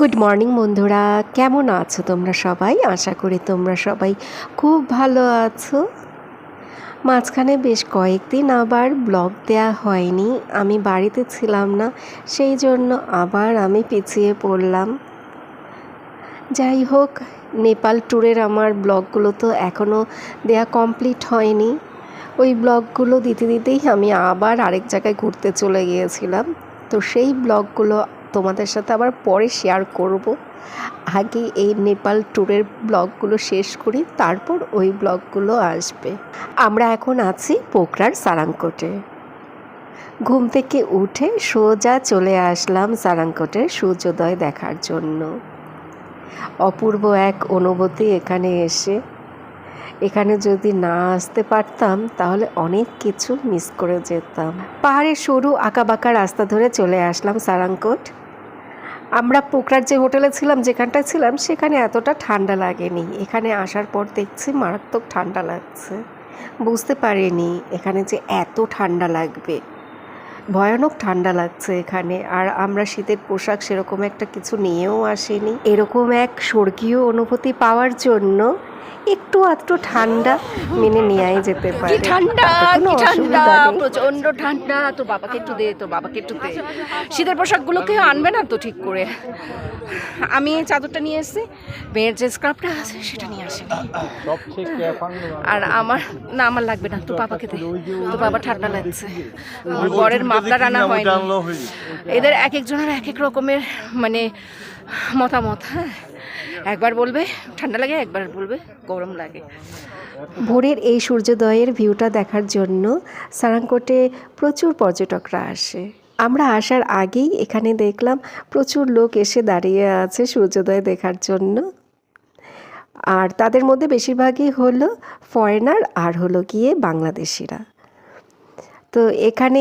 Good morning বন্ধুরা, কেমন আছো তোমরা সবাই? আশা করি তোমরা সবাই খুব ভালো আছো। মাঝখানে বেশ কয়েকদিন আবার ব্লগ দেয়া হয়নি, আমি বাড়িতে ছিলাম না, সেই জন্য আবার আমি পিছিয়ে পড়লাম। যাই হোক, নেপাল ট্যুরের আমার ব্লগগুলো তো এখনও দেয়া কমপ্লিট হয়নি। ওই ব্লগগুলো দিতে দিতেই আমি আবার আরেক জায়গায় ঘুরতে চলে গিয়েছিলাম। তো সেই ব্লগগুলো তোমাদের সাথে আবার পরে শেয়ার করব। আগে এই নেপাল ট্যুরের ব্লগগুলো শেষ করি, তারপর ওই ব্লগগুলো আসবে। আমরা এখন আছি পোখরার সারাংকোটে। ঘুম থেকে উঠে সোজা চলে আসলাম সারাংকোটের সূর্যোদয় দেখার জন্য। অপূর্ব এক অনুভূতি এখানে এসে। এখানে যদি না আসতে পারতাম তাহলে অনেক কিছু মিস করে যেতাম। পাহাড়ের সরু আঁকাবাঁকা রাস্তা ধরে চলে আসলাম সারাংকোট। আমরা পোখরার যে হোটেলে ছিলাম, যেখানটায় ছিলাম, সেখানে এতটা ঠান্ডা লাগেনি। এখানে আসার পর দেখছি মারাত্মক ঠান্ডা লাগছে। বুঝতে পারিনি এখানে যে এত ঠান্ডা লাগবে। ভয়ানক ঠান্ডা লাগছে এখানে। আর আমরা শীতের পোশাক সেরকম একটা কিছু নিয়েও আসিনি। এরকম এক স্বর্গীয় অনুভূতি পাওয়ার জন্য একটু আধটু ঠান্ডা মেনে নেওয়াই যেতে পারে। কি ঠান্ডা, কি ঠান্ডা, প্রচন্ড ঠান্ডা। তোর বাবাকে একটু দে, তোর বাবাকে একটু দে। শীতের পোশাকগুলো কেউ আনবে না তো ঠিক করে? আমি চাদরটা নিয়ে এসেছি, মেয়ের যে স্কার্ফটা আছে সেটা নিয়ে আসি। আর আমার লাগবে না, তোর বাবাকে দে, তোর বাবা ঠান্ডা লাগছে। আমার বরের মাপটা রান্না হয়নি। এদের এক একজনের এক এক রকমের মানে মতামত। হ্যাঁ, একবার বলবে ঠান্ডা লাগে, একবার বলবে গরম লাগে। ভোরের এই সূর্যোদয়ের ভিউটা দেখার জন্য সারাংকোটে প্রচুর পর্যটকরা আসে। আমরা আসার আগেই এখানে দেখলাম প্রচুর লোক এসে দাঁড়িয়ে আছে সূর্যোদয় দেখার জন্য। আর তাদের মধ্যে বেশিরভাগই হলো ফরেনার আর হলো গিয়ে বাংলাদেশিরা। তো এখানে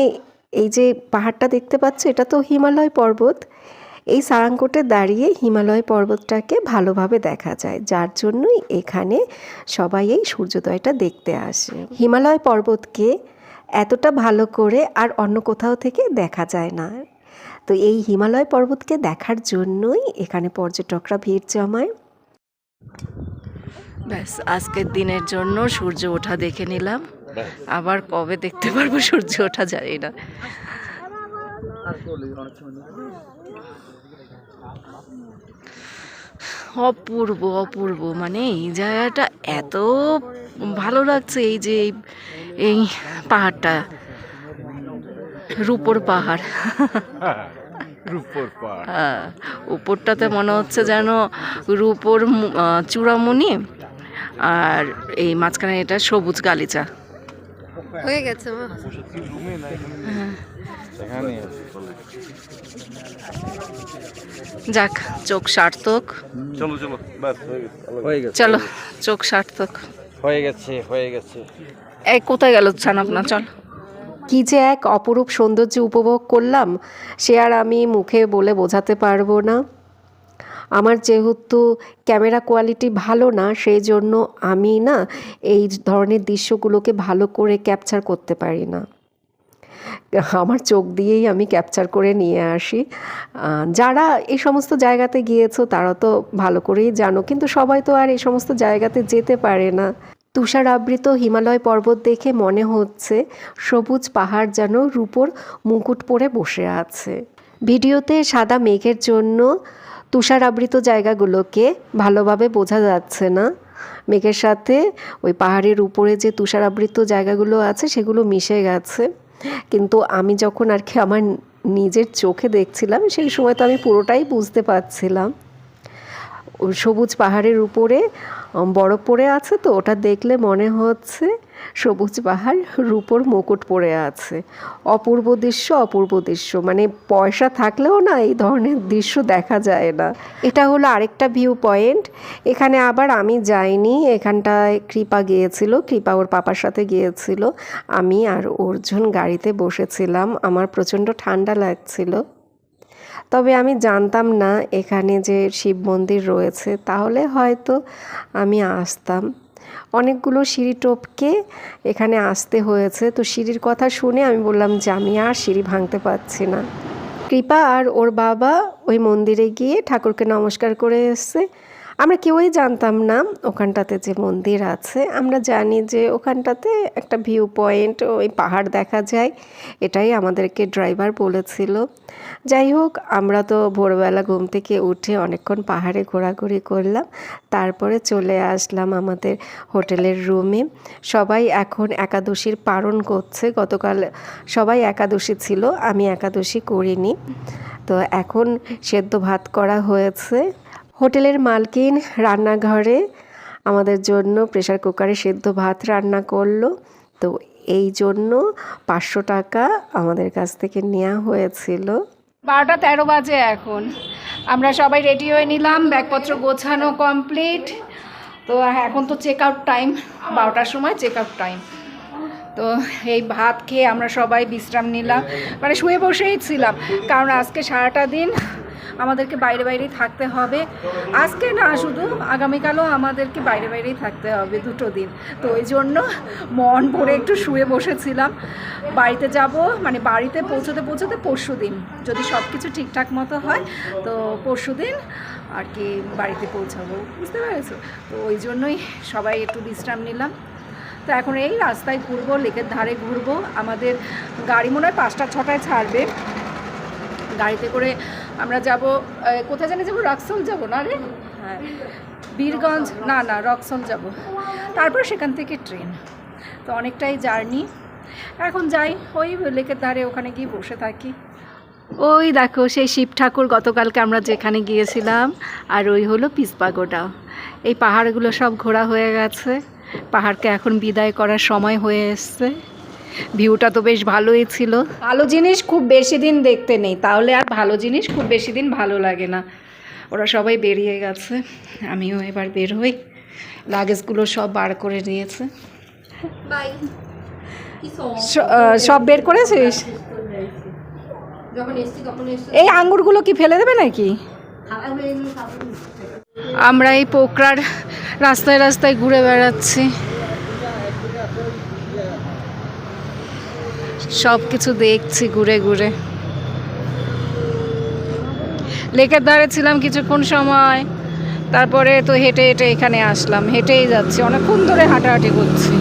এই যে পাহাড়টা দেখতে পাচ্ছ, এটা তো হিমালয় পর্বত। এই সারাংকোটে দাঁড়িয়ে হিমালয় পর্বতটাকে ভালোভাবে দেখা যায়, যার জন্যই এখানে সবাই এই সূর্যোদয়টা দেখতে আসে। হিমালয় পর্বতকে এতটা ভালো করে আর অন্য কোথাও থেকে দেখা যায় না। তো এই হিমালয় পর্বতকে দেখার জন্যই এখানে পর্যটকরা ভিড় জমায়। ব্যাস, আজকের দিনের জন্য সূর্য ওঠা দেখে নিলাম। আবার কবে দেখতে পারবো সূর্য ওঠা জানি না। অপূর্ব অপূর্ব, মানে এই জায়গাটা এত ভালো লাগছে। এই যে এই পাহাড়টা, রূপোর পাহাড়। হ্যাঁ, উপরটাতে মনে হচ্ছে যেন রূপোর চূড়ামণি, আর এই মাঝখানে এটা সবুজ গালিচা হয়ে গেছে। যাক, চোখ সার্থক। চলো চলো, বাস হয়ে গেছে। চলো, চোখ সার্থক হয়ে গেছে। এই কোথায় গেল ছানাপনা? চল। কি যে এক অপরূপ সৌন্দর্য উপভোগ করলাম, সে আর আমি মুখে বলে বোঝাতে পারবো না। আমার যেহেতু ক্যামেরা কোয়ালিটি ভালো না, সেই জন্য আমি না এই ধরনের দৃশ্যগুলোকে ভালো করে ক্যাপচার করতে পারি না। আমার চোখ দিয়েই আমি ক্যাপচার করে নিয়ে আসি। যারা এই সমস্ত জায়গাতে গিয়েছো তারা তো ভালো করেই জানো, কিন্তু সবাই তো আর এই সমস্ত জায়গাতে যেতে পারে না। তুষার আবৃত হিমালয় পর্বত দেখে মনে হচ্ছে সবুজ পাহাড় যেন রূপোর মুকুট পরে বসে আছে। ভিডিওতে সাদা মেঘের জন্য তুষার আবৃত জায়গাগুলোকে ভালোভাবে বোঝা যাচ্ছে না। মেঘের সাথে ওই পাহাড়ের উপরে যে তুষার আবৃত জায়গাগুলো আছে সেগুলো মিশে গেছে। কিন্তু আমি যখন আর কি আমার নিজের চোখে দেখছিলাম, সেই সময় তো আমি পুরোটাই বুঝতে পারছিলাম। সবুজ পাহাড়ের উপরে বরফ পড়ে আছে, তো ওটা দেখলে মনে হচ্ছে সবুজ পাহাড় রূপোর মুকুট পরে আছে। অপূর্ব দৃশ্য, অপূর্ব দৃশ্য। মানে পয়সা থাকলেও না এই ধরনের দৃশ্য দেখা যায় না। এটা হলো আরেকটা ভিউ পয়েন্ট। এখানে আবার আমি যাইনি, এখানটায় কৃপা গিয়েছিল, কৃপা ওর পাপার সাথে গিয়েছিল। আমি আর অর্জুন গাড়িতে বসেছিলাম। আমার প্রচণ্ড ঠান্ডা লাগছিল। তবে আমি জানতাম না এখানে যে শিব মন্দির রয়েছে, তাহলে হয়তো আমি আসতাম। অনেকগুলো সিঁড়ি টপকে এখানে আসতে হয়েছে। তো সিঁড়ির কথা শুনে আমি বললাম যে আমি আর সিঁড়ি ভাঙতে পারছি না। কৃপা আর ওর বাবা ওই মন্দিরে গিয়ে ঠাকুরকে নমস্কার করে এসছে। আমরা কেউই জানতাম না ওখানটাতে যে মন্দির আছে। আমরা জানি যে ওখানটাতে একটা ভিউ পয়েন্ট, ওই পাহাড় দেখা যায়, এটাই আমাদেরকে ড্রাইভার বলেছিল। যাই হোক, আমরা তো ভোরবেলা ঘুম থেকে উঠে অনেকক্ষণ পাহাড়ে ঘোরাঘুরি করলাম, তারপরে চলে আসলাম আমাদের হোটেলের রুমে। সবাই এখন একাদশীর পালন করছে। গতকাল সবাই একাদশী ছিল, আমি একাদশী করিনি। তো এখন সেদ্ধ ভাত করা হয়েছে। হোটেলের মালকিন রান্নাঘরে আমাদের জন্য প্রেসার কুকারে সেদ্ধ ভাত রান্না করলো। তো এই জন্য 500 টাকা আমাদের কাছ থেকে নেওয়া হয়েছিল। 12:13 বাজে এখন। আমরা সবাই রেডি হয়ে নিলাম, ব্যাগপত্র গোছানো কমপ্লিট। তো এখন তো চেক আউট টাইম, 12টার সময় চেক আউট টাইম। তো এই ভাত খেয়ে আমরা সবাই বিশ্রাম নিলাম, মানে শুয়ে বসেই ছিলাম, কারণ আজকে সারাটা দিন আমাদেরকে বাইরেই থাকতে হবে। আজকে না, শুধু আগামীকালও আমাদেরকে বাইরেই থাকতে হবে, 2 দিন। তো ওই জন্য মন ভরে একটু শুয়ে বসেছিলাম। বাড়িতে যাব, মানে বাড়িতে পৌঁছতে পরশু দিন, যদি সব কিছু ঠিকঠাক মতো হয় তো পরশু দিন আর কি বাড়িতে পৌঁছাবো, বুঝতে পেরেছো? তো ওই জন্যই সবাই একটু বিশ্রাম নিলাম। তো এখন এই রাস্তায় ঘুরবো, লেকের ধারে ঘুরবো। আমাদের গাড়ি মনে হয় 5টা-6টায় ছাড়বে। গাড়িতে করে আমরা যাব, কোথায় জানি যাবো, রক্সল যাব না রে? হ্যাঁ, বীরগঞ্জ, না রক্সল যাব, তারপর সেখান থেকে ট্রেন। তো অনেকটাই জার্নি। এখন যাই ওই লেকের ধারে, ওখানে গিয়ে বসে থাকি। ওই দেখো সেই শিব ঠাকুর গতকালকে আমরা যেখানে গিয়েছিলাম, আর ওই হলো পিস পাগোডা। এই পাহাড়গুলো সব ঘোরা হয়ে গেছে, পাহাড়কে এখন বিদায় করার সময় হয়ে এসছে। ভিউটা তো বেশ ভালোই ছিল। ভালো জিনিস খুব বেশি দিন দেখতে নেই, তাহলে আর ভালো জিনিস খুব বেশি দিন ভালো লাগে না। ওরা সবাই বেরিয়ে গেছে, আমিও এবার বের হই। লাগেজগুলো সব বার করে নিয়েছে। সব বের করেছিস? এই আঙ্গুরগুলো কি ফেলে দেবে নাকি? আমরা এই পোকরার রাস্তায় রাস্তায় ঘুরে বেড়াচ্ছি, সব কিছু দেখছি ঘুরে ঘুরে। লেকের ধারে ছিলাম কিছুক্ষণ সময়, তারপরে তো হেঁটে হেঁটে এখানে আসলাম। হেঁটেই যাচ্ছি, অনেকক্ষণ ধরে হাঁটাহাঁটি করছি।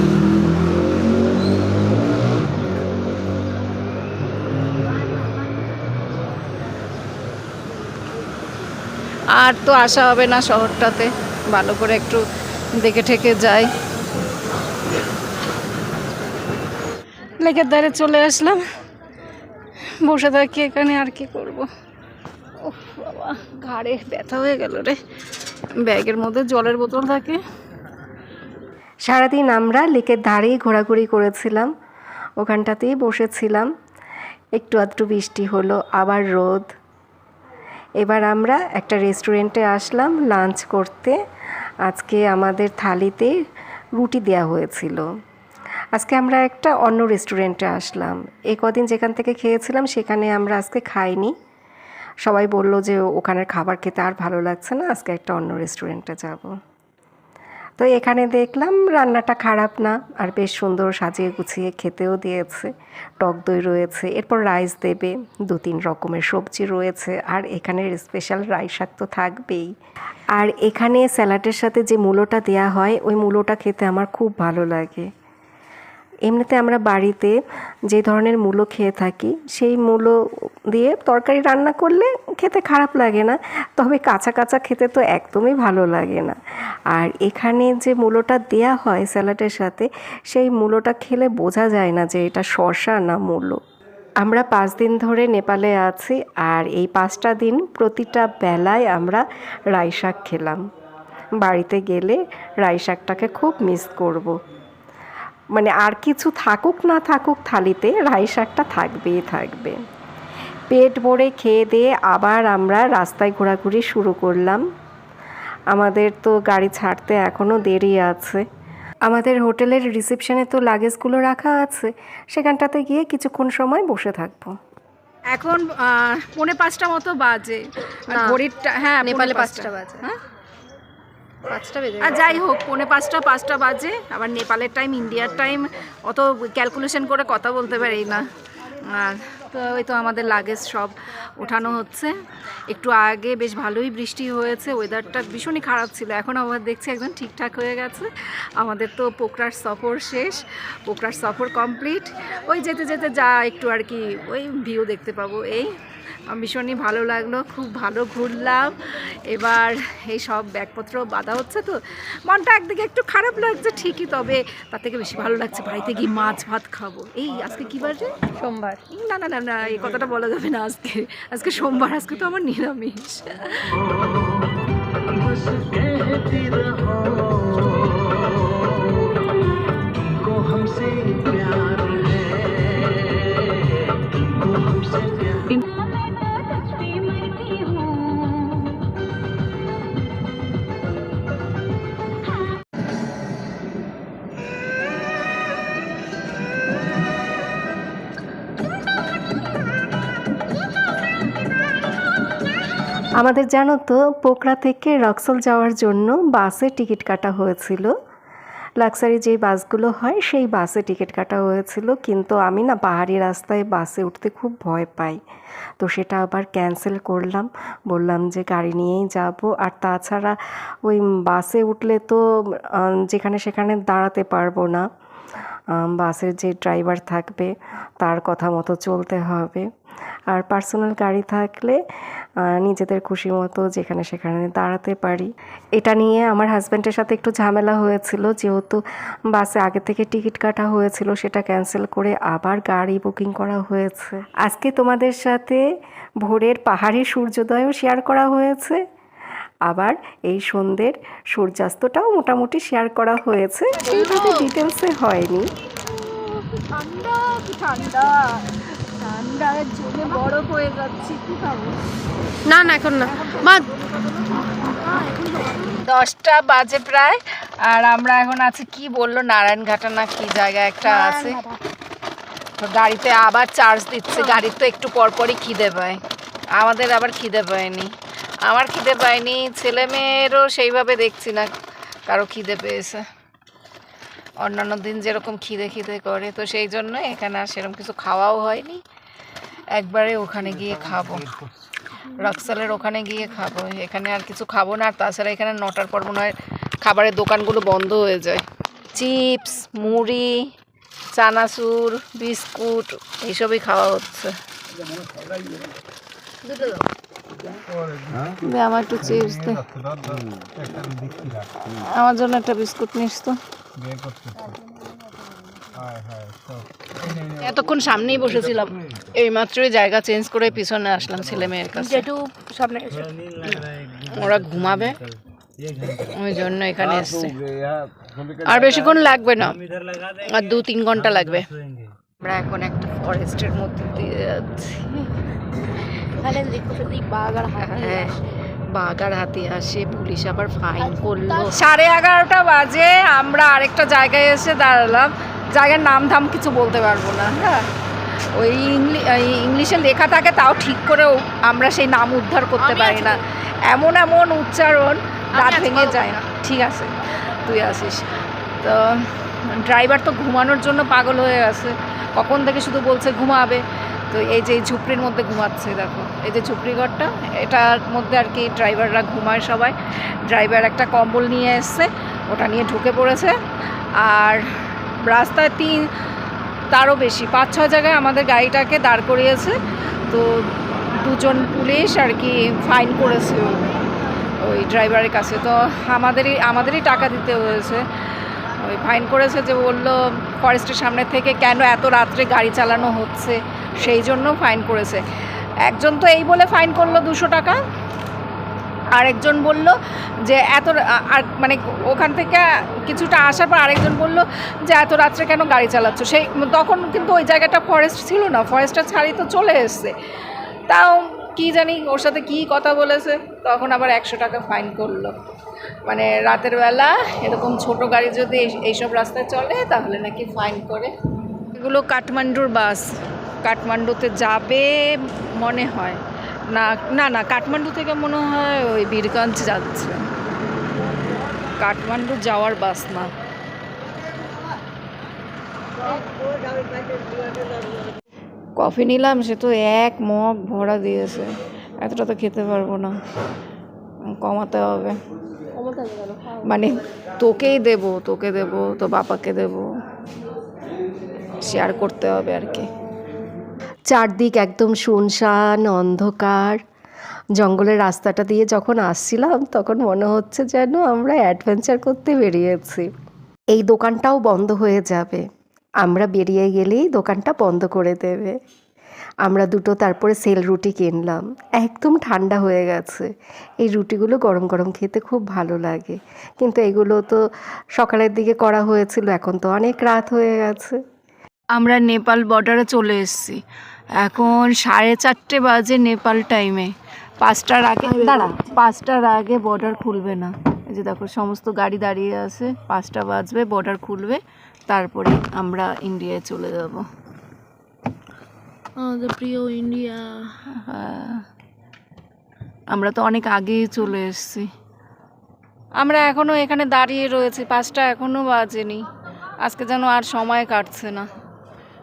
আর তো আসা হবে না শহরটাতে, ভালো করে একটু দেখে ঠেকে যাই। লেকের ধারে চলে আসলাম, বসে থাকি এখানে, আর কি করব। ওহ বাবা, ঘাড়ে ব্যথা হয়ে গেল রে। ব্যাগের মধ্যে জলের বোতল থাকে। সারাদিন আমরা লেকের ধারেই ঘোরাঘুরি করেছিলাম, ওখানটাতেই বসেছিলাম। একটু আধটু বৃষ্টি হলো, আবার রোদ। এবার আমরা একটা রেস্টুরেন্টে আসলাম লাঞ্চ করতে। আজকে আমাদের থালিতে রুটি দেওয়া হয়েছিল। আজকে আমরা একটা অন্য রেস্টুরেন্টে আসলাম। এই কদিন যেখান থেকে খেয়েছিলাম সেখানে আমরা আজকে খাইনি। সবাই বলল যে ওখানের খাবার খেতে আর ভালো লাগছে না, আজকে একটা অন্য রেস্টুরেন্টে যাব। তো এখানে দেখলাম রান্নাটা খারাপ না, আর বেশ সুন্দর সাজিয়ে গুছিয়ে খেতেও দিয়েছে। টক দই রয়েছে, এরপর রাইস দেবে, 2-3 রকমের সবজি রয়েছে, আর এখানের স্পেশাল রাই শাক তো থাকবেই। আর এখানে স্যালাডের সাথে যে মূলোটা দেয়া হয়, ওই মূলোটা খেতে আমার খুব ভালো লাগে। এমনিতে আমরা বাড়িতে যে ধরনের মূলো খেয়ে থাকি, সেই মূলো দিয়ে তরকারি রান্না করলে খেতে খারাপ লাগে না, তবে কাঁচা কাঁচা খেতে তো একদমই ভালো লাগে না। আর এখানে যে মূলোটা দেয়া হয় স্যালাডের সাথে, সেই মূলোটা খেলে বোঝা যায় না যে এটা শসা না মূলো। আমরা 5 দিন ধরে নেপালে আছি, আর এই 5টা দিন প্রতিটা বেলায় আমরা রাই শাক খেলাম। বাড়িতে গেলে রাই শাকটাকে খুব মিস করব। মানে আর কিছু থাকুক না থাকুক থালিতে, রাই শাকটা থাকবেই থাকবে। পেট ভরে খেয়ে দিয়ে আবার আমরা রাস্তায় ঘোরাঘুরি শুরু করলাম। আমাদের তো গাড়ি ছাড়তে এখনও দেরি আছে। আমাদের হোটেলের রিসেপশনে তো লাগেজগুলো রাখা আছে, সেখানটাতে গিয়ে কিছুক্ষণ সময় বসে থাকবো। এখন 4:45 মতো বাজে। ঘড়িটা, হ্যাঁ, নেপালে 5টা বাজে। হ্যাঁ, 5টা বেজে আর যাই হোক 4:45 বাজে। আবার নেপালের টাইম ইন্ডিয়ার টাইম অত ক্যালকুলেশন করে কথা বলতে পারি না। আর তো ওই তো আমাদের লাগেজ সব ওঠানো হচ্ছে। একটু আগে বেশ ভালোই বৃষ্টি হয়েছে, ওয়েদারটা ভীষণই খারাপ ছিল, এখন আবার দেখছি একদম ঠিকঠাক হয়ে গেছে। আমাদের তো পোকরার সফর শেষ, পোকরার সফর কমপ্লিট। ওই যেতে যেতে যা একটু আর কি ওই ভিউ দেখতে পাবো, এই ভীষণই ভালো লাগলো, খুব ভালো ঘুরলাম। এবার এই সব ব্যাগপত্র বাঁধা হচ্ছে, তো মনটা একদিকে একটু খারাপ লাগছে ঠিকই, তবে তার থেকে বেশি ভালো লাগছে বাড়িতে গিয়ে মাছ ভাত খাবো। এই আজকে কী বার রে? সোমবার। না না না না, এই কথাটা বলা যাবে না। আজকে আজকে সোমবার, আজকে তো আমার নিরামিষ। আমাদের জানো তো পোকরা থেকে রক্সল যাওয়ার জন্য বাসে টিকিট কাটা হয়েছিল। লাক্সারি যেই বাসগুলো হয় সেই বাসে টিকিট কাটা হয়েছিল, কিন্তু আমি না পাহাড়ি রাস্তায় বাসে উঠতে খুব ভয় পাই, তো সেটা আবার ক্যান্সেল করলাম। বললাম যে গাড়ি নিয়েই যাব, আর তাছাড়া ওই বাসে উঠলে তো যেখানে সেখানে দাঁড়াতে পারবো না, বাসের যে ড্রাইভার থাকবে তার কথা মতো চলতে হবে। আর পার্সোনাল গাড়ি থাকলে নিজেদের খুশি মতো যেখানে সেখানে দাঁড়াতে পারি। এটা নিয়ে আমার হাজব্যান্ডের সাথে একটু ঝামেলা হয়েছিল, যেহেতু বাসে আগে থেকে টিকিট কাটা হয়েছিল সেটা ক্যান্সেল করে আবার গাড়ি বুকিং করা হয়েছে। আজকে তোমাদের সাথে ভোরের পাহাড়ি সূর্যোদয়ও শেয়ার করা হয়েছে, আবার এই সন্ধ্যের সূর্যাস্তটাও মোটামুটি শেয়ার করা হয়েছে, সেইভাবে ডিটেলসে হয়নি। ঠান্ডা কি ঠান্ডা, ঠান্ডার জন্য বরফ হয়ে যাচ্ছে। কি খাবো? না না এখন না মা, 10টা বাজে প্রায়, আর আমরা এখন আছি কি বললো নারায়ণঘাটা না কি জায়গা একটা আছে, তো গাড়িতে আবার চার্জ দিচ্ছে। গাড়ির তো একটু পরপরই খিদে পায়, আমাদের আবার খিদে পায়নি, আমার খিদে পায়নি, ছেলে মেয়েরও সেইভাবে দেখছি না কারো খিদে পেয়েছে। অন্যান্য দিন যেরকম খিদে খিদে করে, তো সেই জন্য এখানে আর সেরকম কিছু খাওয়াও হয়নি। একবারে ওখানে গিয়ে খাবো, রক্সলের ওখানে গিয়ে খাবো, এখানে আর কিছু খাবো না। আর তাছাড়া এখানে 9টার পর মনে হয় খাবারের দোকানগুলো বন্ধ হয়ে যায়। চিপস, মুড়ি, চানাচুর, বিস্কুট এইসবই খাওয়া হচ্ছে। আমার একটু চিপস দে, আমার জন্য একটা বিস্কুট নিস তো। এতক্ষণ সামনেই বসেছিলাম, এই মাত্রই জায়গা চেঞ্জ করে পিছনে আসলাম ছেলে মেয়ের কাছে। সামনে ওরা ঘুমাবে ওই জন্য এখানে এসছে। আর বেশিক্ষণ লাগবে না, আর 2-3 ঘন্টা লাগবে। আমরা এখন একটা ফরেস্টের মধ্যে দিয়ে যাচ্ছি। হ্যাঁ, বাঘ আর হাতি আসে, পুলিশ আবার ফাইন করলো। 11:30 বাজে আমরা আরেকটা জায়গায় এসে দাঁড়ালাম, জায়গার নাম ধাম কিছু বলতে পারবো না। হ্যাঁ, ওই ইংলিশে লেখা থাকে, তাও ঠিক করেও আমরা সেই নাম উদ্ধার করতে পারি না, এমন এমন উচ্চারণ দাঁত ভেঙে যায়। ঠিক আছে, তুই আসিস তো। ড্রাইভার তো ঘুমানোর জন্য পাগল হয়ে গেছে, কখন থেকে শুধু বলছে ঘুমাবে। তো এই যে ঝুপড়ির মধ্যে ঘুমাচ্ছে, দেখো এই যে ঝুপড়ি ঘরটা, এটার মধ্যে আর কি ড্রাইভাররা ঘুমায় সবাই। ড্রাইভার একটা কম্বল নিয়ে এসছে, ওটা নিয়ে ঢুকে পড়েছে। আর রাস্তায় তারও বেশি 5-6 জায়গায় আমাদের গাড়িটাকে দাঁড় করিয়েছে, তো 2জন পুলিশ আর কি ফাইন করেছে ওই ড্রাইভারের কাছে। তো আমাদেরই টাকা দিতে হয়েছে। ওই ফাইন করেছে যে বললো ফরেস্টের সামনে থেকে কেন এত রাত্রে গাড়ি চালানো হচ্ছে, সেই জন্য ফাইন করেছে। একজন তো এই বলে ফাইন করলো 200 টাকা, আরেকজন বলল যে আর মানে ওখান থেকে কিছুটা আসার পর আরেকজন বলল যে এত রাত্রে কেন গাড়ি চালাচ্ছ। তখন কিন্তু ওই জায়গাটা ফরেস্ট ছিল না, ফরেস্টটা ছাড়িয়ে তো চলে এসছে। তাও কি জানি ওর সাথে কি কথা বলেছে, তখন আবার 100 টাকা ফাইন করলো। মানে রাতের বেলা এরকম ছোট গাড়ি যদি এইসব রাস্তায় চলে তাহলে নাকি ফাইন করে। এগুলো কাঠমান্ডুর বাস, কাঠমান্ডুতে যাবে মনে হয়। না না না, কাঠমান্ডু থেকে মনে হয় ওই বীরগঞ্জ যাচ্ছে, কাঠমান্ডু যাওয়ার বাস না। কফি নিলাম, সে তো এক মগ ভরা দিয়েছে। এতটা তো খেতে পারবো না, কমাতে হবে। মানে তোকে দেবো তো বাবাকে দেবো, শেয়ার করতে হবে আর কি। চারদিক একদম শুনশান অন্ধকার। জঙ্গলের রাস্তাটা দিয়ে যখন আসছিলাম তখন মনে হচ্ছে যেন আমরা অ্যাডভেঞ্চার করতে বেরিয়েছি। এই দোকানটাও বন্ধ হয়ে যাবে, আমরা বেরিয়ে গেলেই দোকানটা বন্ধ করে দেবে। আমরা দুটো তারপরে সেল রুটি কিনলাম, একদম ঠান্ডা হয়ে গেছে। এই রুটিগুলো গরম গরম খেতে খুব ভালো লাগে, কিন্তু এগুলো তো সকালের দিকে করা হয়েছিল, এখন তো অনেক রাত হয়ে গেছে। আমরা নেপাল বর্ডারে চলে এসেছি, এখন 4:30 বাজে নেপাল টাইমে। 5টার আগে দাঁড়া, 5টার আগে বর্ডার খুলবে না। এই যে দেখো সমস্ত গাড়ি দাঁড়িয়ে আছে, 5টা বাজবে বর্ডার খুলবে, তারপরে আমরা ইন্ডিয়ায় চলে যাব। আমাদের প্রিয় ইন্ডিয়া। আমরা তো অনেক আগেই চলে এসেছি। আমরা এখনও এখানে দাঁড়িয়ে রয়েছি, 5টা এখনও বাজেনি। আজকে যেন আর সময় কাটছে না।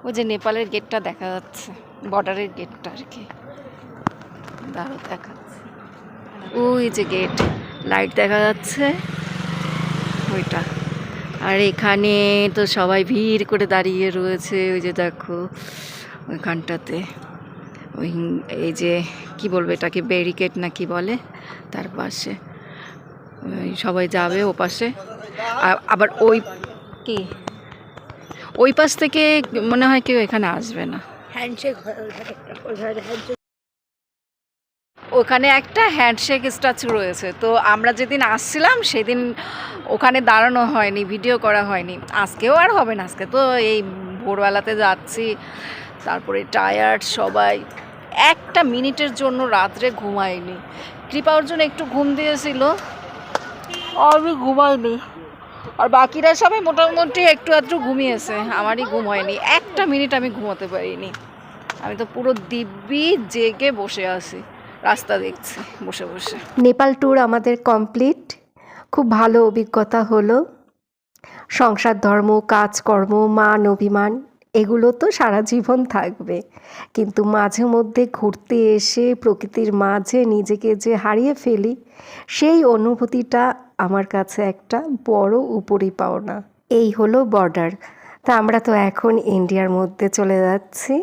ওই যে নেপালের গেটটা দেখা যাচ্ছে, বর্ডারের গেটটা আর কি, দাঁড়ো দেখাচ্ছে। ওই যে গেট, লাইট দেখা যাচ্ছে ওইটা। আর এখানে তো সবাই ভিড় করে দাঁড়িয়ে রয়েছে, ওই যে দেখো ওইখানটাতে। ওই এই যে কি বলবো এটাকে, ব্যারিকেড না কি বলে, তার পাশে সবাই যাবে ও পাশে। আবার ওই কি ওই পাশ থেকে মনে হয় কেউ এখানে আসবে না। ওখানে একটা হ্যান্ডশেক স্ট্যাচু রয়েছে, তো আমরা যেদিন আসছিলাম সেদিন ওখানে দাঁড়ানো হয়নি, ভিডিও করা হয়নি। আজকেও আর হবে না, আজকে তো এই ভোরবেলাতে যাচ্ছি, তারপরে টায়ার্ড সবাই। একটা মিনিটের জন্য রাত্রে ঘুমাইনি। কৃপা অর্জুন একটু ঘুম দিয়েছিল, আমি ঘুমাইনি। আর বাকিরা সবাই মোটামুটি একটু আধটু ঘুমিয়েছে, আমারই ঘুম হয়নি। একটা মিনিট আমি ঘুমাতে পারিনি। আমি তো পুরো দিব্যি জেগে বসে আছি, রাস্তা দেখছি বসে বসে। নেপাল ট্যুর আমাদের কমপ্লিট, খুব ভালো অভিজ্ঞতা হলো। সংসার, ধর্ম, কাজকর্ম, মান অভিমান এগুলো তো সারা জীবন থাকবে, কিন্তু মাঝে মধ্যে ঘুরতে এসে প্রকৃতির মাঝে নিজেকে যে হারিয়ে ফেলি, সেই অনুভূতিটা আমার কাছে একটা বড় উপরি পাওনা। এই হলো বর্ডার। তা আমরা তো এখন ইন্ডিয়ার মধ্যে চলে যাচ্ছি,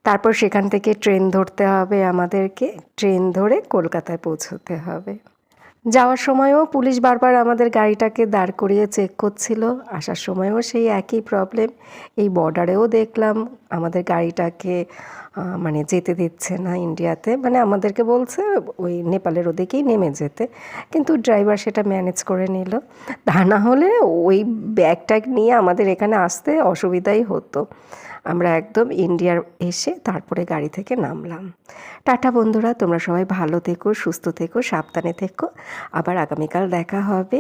তারপর সেখান থেকে ট্রেন ধরতে হবে আমাদেরকে, ট্রেন ধরে কলকাতায় পৌঁছতে হবে। যাওয়ার সময়ও পুলিশ বারবার আমাদের গাড়িটাকে দাঁড় করিয়ে চেক করছিল, আসার সময়ও সেই একই প্রবলেম। এই বর্ডারেও দেখলাম আমাদের গাড়িটাকে মানে যেতে দিচ্ছে না ইন্ডিয়াতে, মানে আমাদেরকে বলছে ওই নেপালের ওদিকেই নেমে যেতে, কিন্তু ড্রাইভার সেটা ম্যানেজ করে নিল। তা না হলে ওই ব্যাগ ট্যাগ নিয়ে আমাদের এখানে আসতে অসুবিধাই হতো। আমরা একদম ইন্ডিয়ার এসে তারপরে গাড়ি থেকে নামলাম। টাটা বন্ধুরা, তোমরা সবাই ভালো থেকো, সুস্থ থেকো, সাবধানে থেকো। আবার আগামীকাল দেখা হবে।